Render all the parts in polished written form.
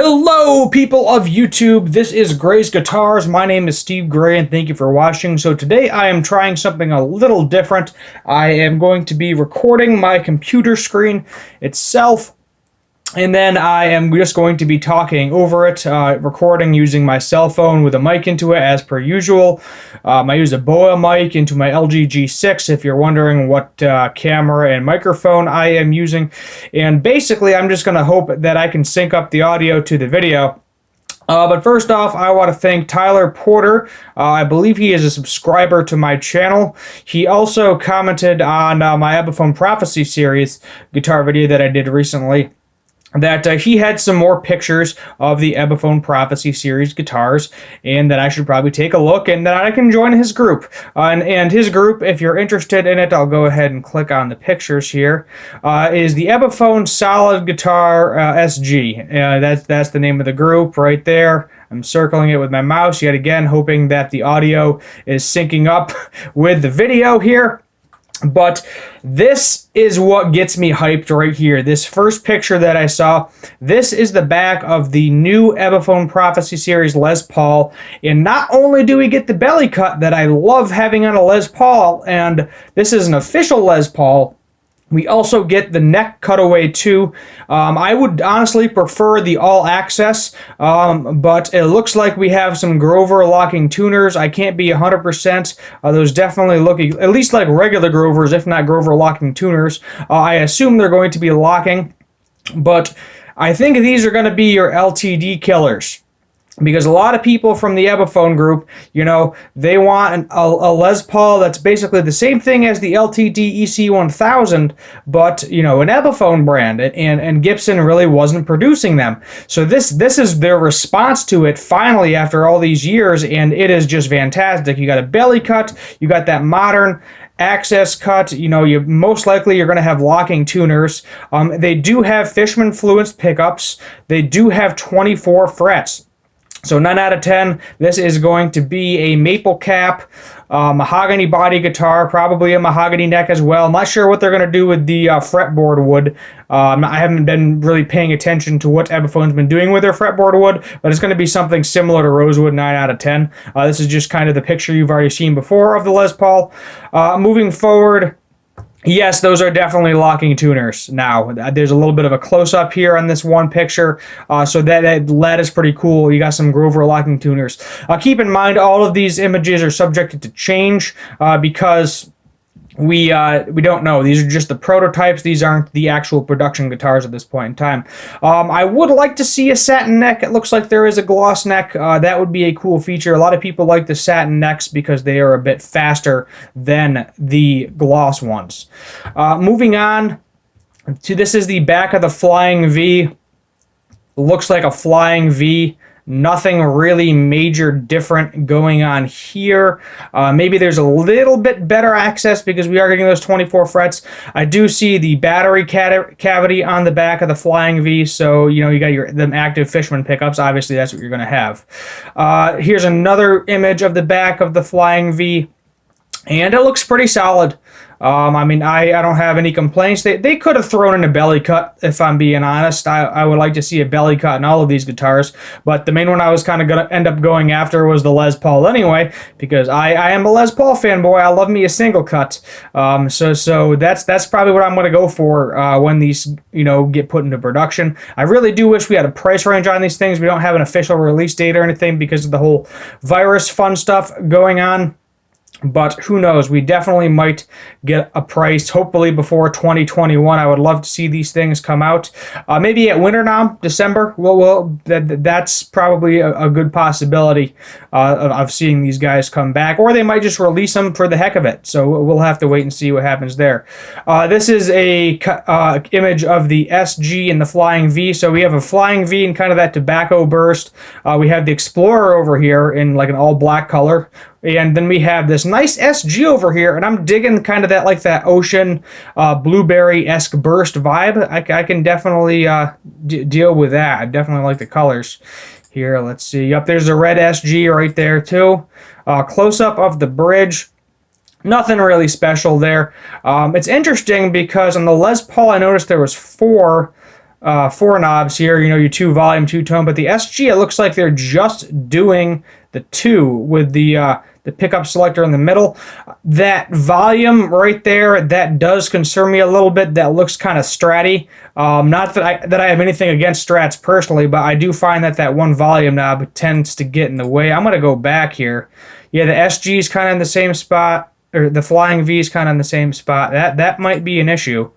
Hello, people of YouTube. This is Gray's Guitars. My name is Steve Gray, and thank you for watching. So today I am trying something a little different. I am going to be recording my computer screen itself, and then I am just going to be talking over it, recording using my cell phone with a mic into it as per usual. I use a BOA mic into my LG G6 if you're wondering what camera and microphone I am using. And basically I'm just going to hope that I can sync up the audio to the video. But first off, I want to thank Tyler Porter. I believe he is a subscriber to my channel. He also commented on my Epiphone Prophecy series guitar video that I did recently, that he had some more pictures of the Epiphone Prophecy series guitars, and that I should probably take a look, and that I can join his group. And his group, if you're interested in it, I'll go ahead and click on the pictures here, is the Epiphone Solid Guitar SG. That's the name of the group right there. I'm circling it with my mouse yet again, hoping that the audio is syncing up with the video here. But this is what gets me hyped right here. This first picture that I saw, this is the back of the new Epiphone Prophecy Series Les Paul. And not only do we get the belly cut that I love having on a Les Paul, and this is an official Les Paul, we also get the neck cutaway too. I would honestly prefer the all access, but it looks like we have some Grover locking tuners. I can't be 100%. Those definitely look at least like regular Grovers, if not Grover locking tuners. I assume they're going to be locking, but I think these are going to be your LTD killers. Because a lot of people from the Epiphone group, you know, they want a Les Paul that's basically the same thing as the LTD EC1000, but, you know, an Epiphone brand, and Gibson really wasn't producing them. So this is their response to it finally after all these years, and it is just fantastic. You got a belly cut, you got that modern access cut, you know, you most likely you're going to have locking tuners. They do have Fishman Fluence pickups. They do have 24 frets. So 9 out of 10, this is going to be a maple cap, mahogany body guitar, probably a mahogany neck as well. I'm not sure what they're going to do with the fretboard wood. I haven't been really paying attention to what Epiphone's been doing with their fretboard wood, but it's going to be something similar to rosewood 9 out of 10. This is just kind of the picture you've already seen before of the Les Paul. Moving forward, yes, those are definitely locking tuners. Now, there's a little bit of a close-up here on this one picture, so that lead is pretty cool. You got some Grover locking tuners. Keep in mind, all of these images are subjected to change because we don't know. These are just the prototypes. These aren't the actual production guitars at this point in time. I would like to see a satin neck. It looks like there is a gloss neck. That would be a cool feature. A lot of people like the satin necks because they are a bit faster than the gloss ones. Moving on to, this is the back of the Flying V. Looks like a Flying V. Nothing really major different going on here. Maybe there's a little bit better access because we are getting those 24 frets. I do see the battery cavity on the back of the Flying V, so you know you got them active Fishman pickups. Obviously, that's what you're going to have. Here's another image of the back of the Flying V, and it looks pretty solid. I mean, I don't have any complaints. They could have thrown in a belly cut, if I'm being honest. I would like to see a belly cut in all of these guitars, but the main one I was kind of going to end up going after was the Les Paul anyway, because I am a Les Paul fanboy. I love me a single cut. So that's probably what I'm going to go for when these, you know, get put into production. I really do wish we had a price range on these things. We don't have an official release date or anything because of the whole virus fun stuff going on. But who knows? We definitely might get a price, hopefully before 2021. I would love to see these things come out. Maybe at winter now, December. That's probably a good possibility of seeing these guys come back. Or they might just release them for the heck of it. So we'll have to wait and see what happens there. This is a image of the SG and the Flying V. So we have a Flying V in kind of that tobacco burst. We have the Explorer over here in like an all black color. And then we have this nice SG over here, and I'm digging kind of that ocean blueberry-esque burst vibe. I can definitely deal with that. I definitely like the colors. Here, let's see. Yep, there's a red SG right there too. Close-up of the bridge. Nothing really special there. It's interesting because on the Les Paul I noticed there was 4 four knobs here, you know, your 2 volume, 2 tone, but the SG, it looks like they're just doing the 2 with the pickup selector in the middle. That volume right there, that does concern me a little bit. That looks kind of stratty. Not that I have anything against strats personally, but I do find that that 1 volume knob tends to get in the way. I'm going to go back here. Yeah, the SG is kind of in the same spot, or the Flying V is kind of in the same spot. That might be an issue.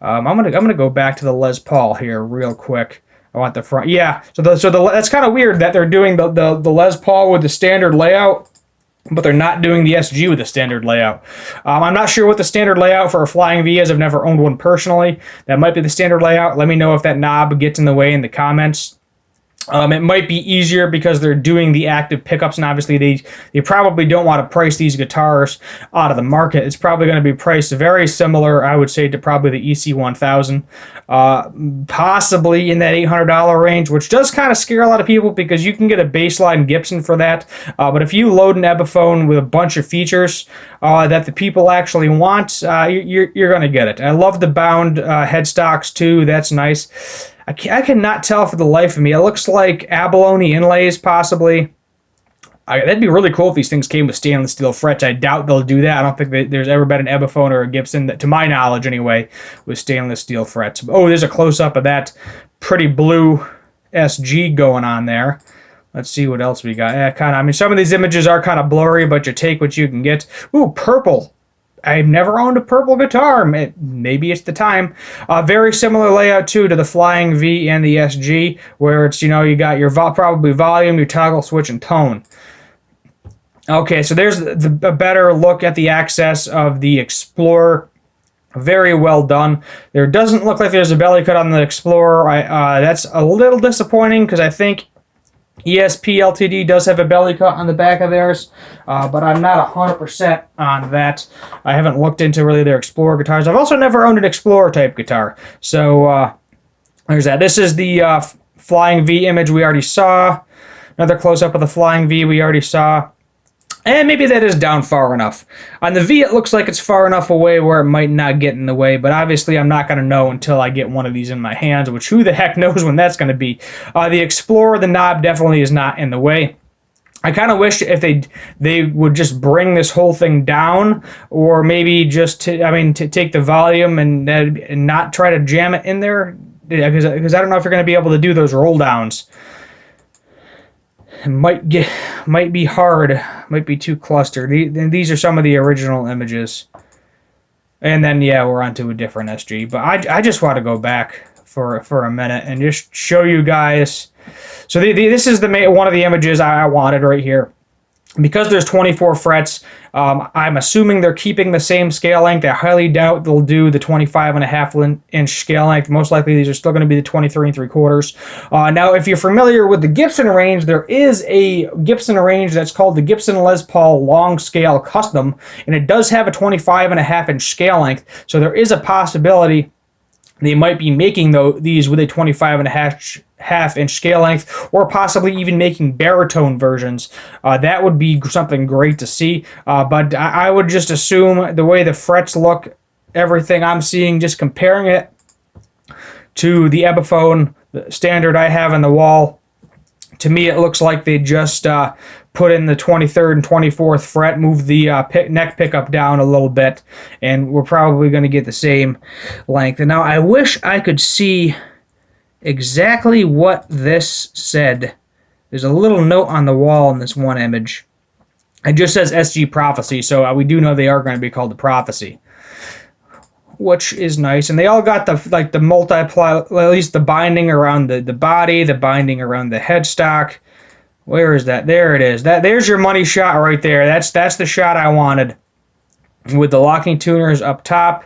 I'm gonna go back to the Les Paul here real quick. I want the front. Yeah, so that's kind of weird that they're doing the Les Paul with the standard layout, but they're not doing the SG with the standard layout. I'm not sure what the standard layout for a Flying V is. I've never owned one personally. That might be the standard layout. Let me know if that knob gets in the way in the comments. It might be easier because they're doing the active pickups, and obviously they probably don't want to price these guitars out of the market. It's probably going to be priced very similar, I would say, to probably the EC1000, possibly in that $800 range, which does kind of scare a lot of people because you can get a baseline Gibson for that. But if you load an Epiphone with a bunch of features that the people actually want, you're going to get it. I love the bound headstocks too. That's nice. I cannot tell for the life of me. It looks like abalone inlays, possibly. That'd be really cool if these things came with stainless steel frets. I doubt they'll do that. I don't think there's ever been an Epiphone or a Gibson, that, to my knowledge anyway, with stainless steel frets. Oh, there's a close-up of that pretty blue SG going on there. Let's see what else we got. I mean, some of these images are kind of blurry, but you take what you can get. Ooh, purple. I've never owned a purple guitar. Maybe it's the time. Very similar layout too to the Flying V and the SG, where it's, you know, you got your probably volume, your toggle switch, and tone. Okay, so there's a better look at the access of the Explorer. Very well done. There doesn't look like there's a belly cut on the Explorer. That's a little disappointing because I think ESP Ltd does have a belly cut on the back of theirs, but I'm not 100% on that. I haven't looked into really their Explorer guitars. I've also never owned an Explorer type guitar. So there's that. This is the Flying V image we already saw. Another close-up of the Flying V we already saw. And maybe that is down far enough. On the V, it looks like it's far enough away where it might not get in the way, but obviously I'm not going to know until I get one of these in my hands, which who the heck knows when that's going to be. The Explorer, the knob definitely is not in the way. I kind of wish if they would just bring this whole thing down, or maybe just to take the volume and not try to jam it in there, because I don't know if you're going to be able to do those roll downs. It might be hard, might be too clustered. These are some of the original images, and then yeah, we're onto a different SG. But I just want to go back for a minute and just show you guys. So this is one of the images I wanted right here. Because there's 24 frets, I'm assuming they're keeping the same scale length. I highly doubt they'll do the 25.5-inch scale length. Most likely these are still going to be the 23 3/4. Now, if you're familiar with the Gibson range, there is a Gibson range that's called the Gibson Les Paul Long Scale Custom, and it does have a 25.5-inch scale length. So there is a possibility they might be making these with a 25.5-inch scale length, or possibly even making baritone versions. That would be something great to see. But I would just assume the way the frets look, everything I'm seeing, just comparing it to the Epiphone the standard I have on the wall, to me it looks like they just put in the 23rd and 24th fret, move the neck pickup down a little bit, and we're probably going to get the same length. And now I wish I could see exactly what this said. There's a little note on the wall in this one image. It just says SG Prophecy, so we do know they are going to be called the Prophecy, which is nice. And they all got the multiply, at least the binding around the body, the binding around the headstock. Where is that? There it is. There's your money shot right there. That's the shot I wanted, with the locking tuners up top.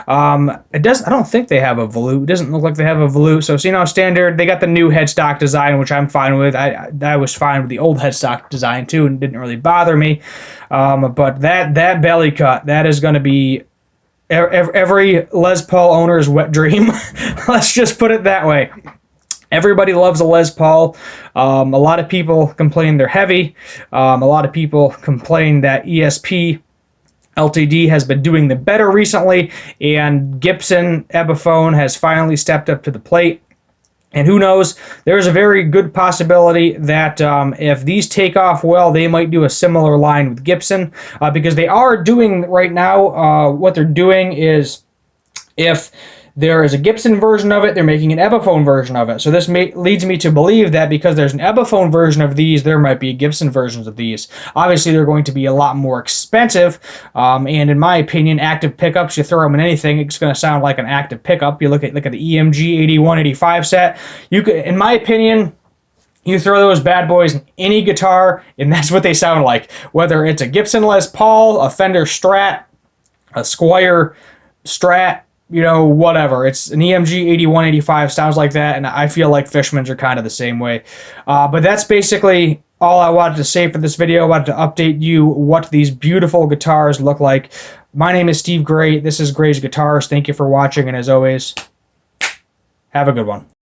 I don't think they have a volute. It doesn't look like they have a volute. So, standard, they got the new headstock design, which I'm fine with. I was fine with the old headstock design too, and didn't really bother me. But that belly cut, that is going to be every Les Paul owner's wet dream. Let's just put it that way. Everybody loves a Les Paul. A lot of people complain they're heavy. A lot of people complain that ESP Ltd has been doing the better recently, and Gibson Epiphone has finally stepped up to the plate. And who knows, there's a very good possibility that if these take off well, they might do a similar line with Gibson, because they are doing right now, what they're doing is, if there is a Gibson version of it, they're making an Epiphone version of it. So this leads me to believe that because there's an Epiphone version of these, there might be Gibson versions of these. Obviously, they're going to be a lot more expensive, and in my opinion, active pickups, you throw them in anything, it's going to sound like an active pickup. You look at the EMG 8185 set. You could, in my opinion, you throw those bad boys in any guitar, and that's what they sound like. Whether it's a Gibson Les Paul, a Fender Strat, a Squier Strat, whatever. It's an EMG 8185, sounds like that, and I feel like Fishmans are kind of the same way. But that's basically all I wanted to say for this video. I wanted to update you what these beautiful guitars look like. My name is Steve Gray. This is Gray's Guitars. Thank you for watching, and as always, have a good one.